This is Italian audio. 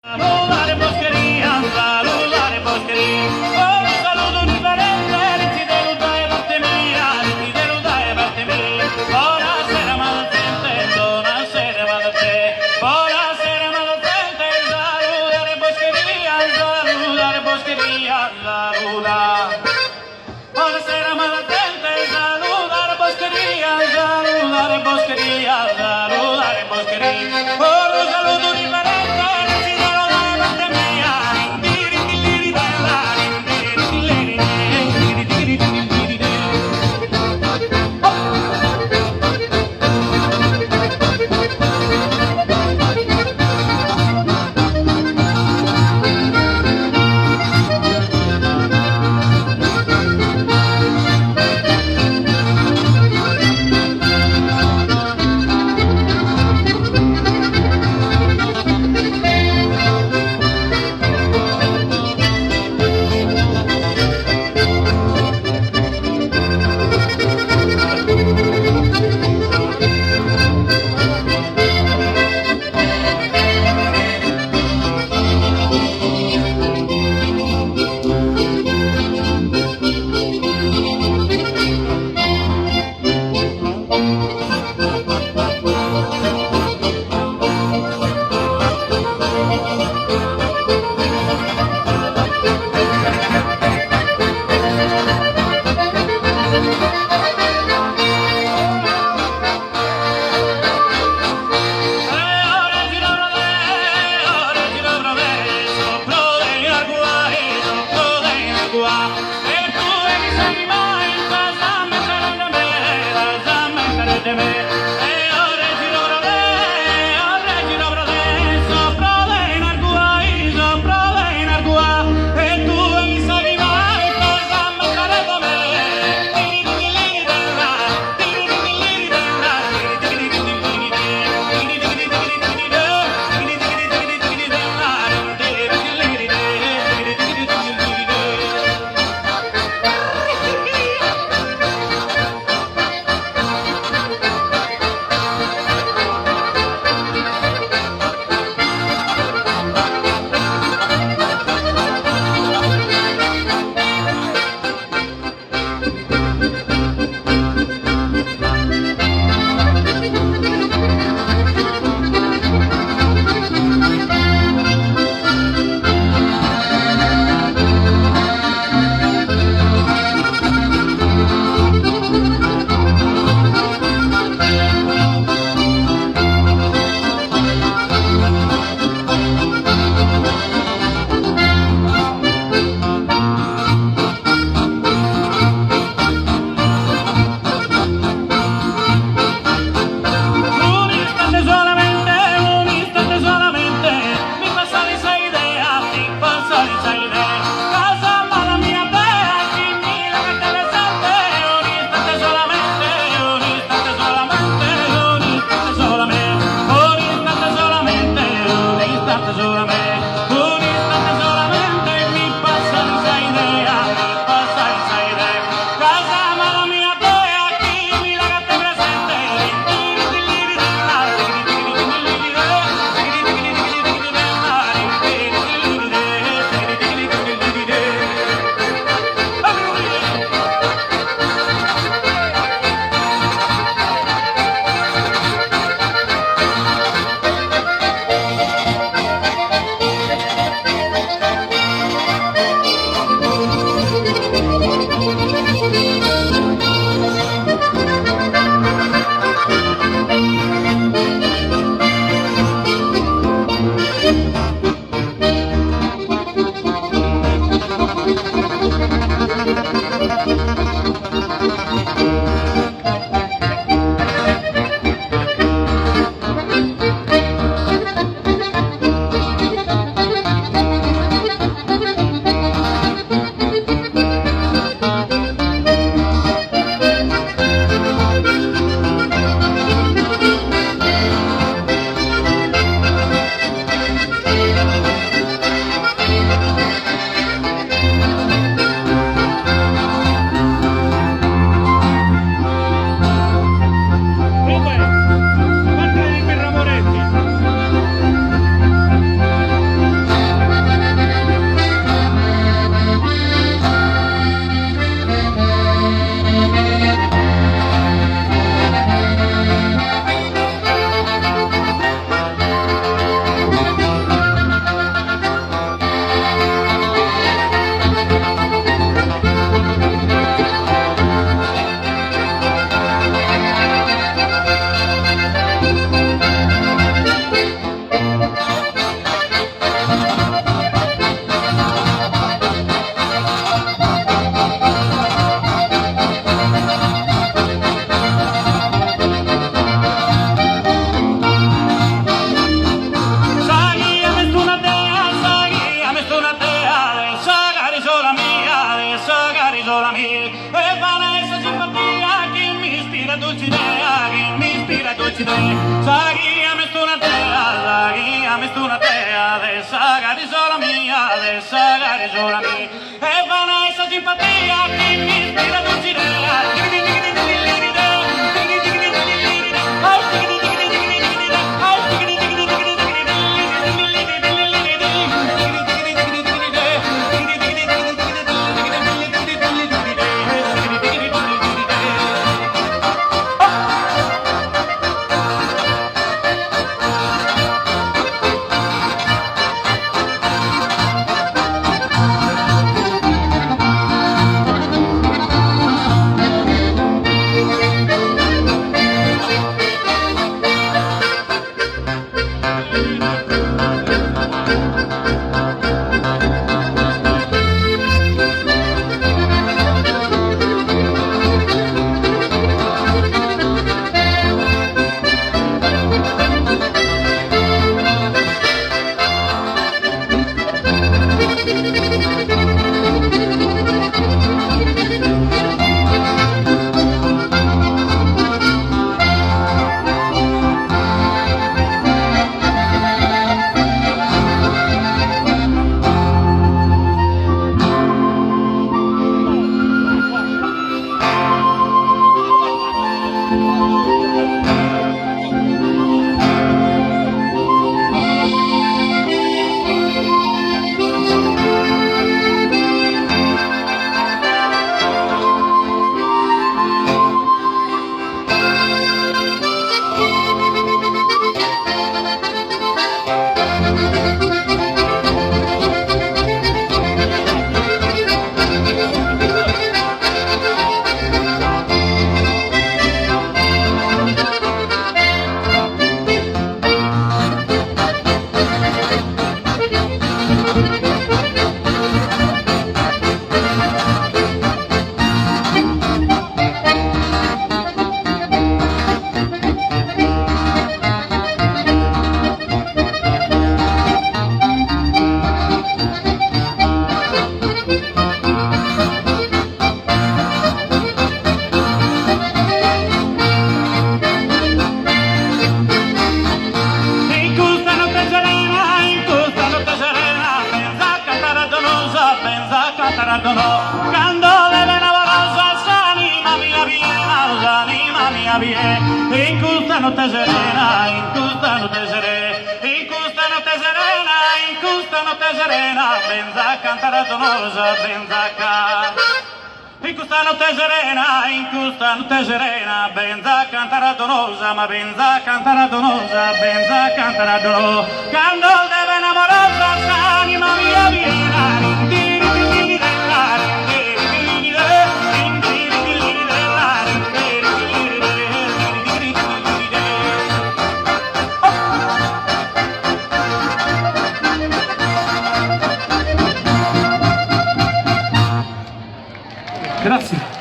Saludare Boscheria, saludare Boscheria. Oh, un saluto differente, ti deluda e parte mia, ti deluda e parte mia. Buonasera malamente, buonasera malamente, buonasera malamente, saludare Boscheria, saludare Boscheria, saluda. Buonasera malamente, saludare Boscheria, saludare Boscheria, saludare Boscheria. Oh, un saluto differente. dulcidea, che mi ispira dulcidea. Saghi a me stu una tea, saghi a me stu una tea, de sagari sola mia, de sagari sola mia. E vana essa simpatia, che mi ispira dulcidea. In questa notte serena, in questa notte serena, in questa notte serena, in questa notte serena, benza cantare donosa, benza cantare. In questa notte serena, in questa notte serena, benza cantare donosa, ma benza cantare donosa, benza cantare donosa. Quando deve innamorosa, anima mia viene, Grazie.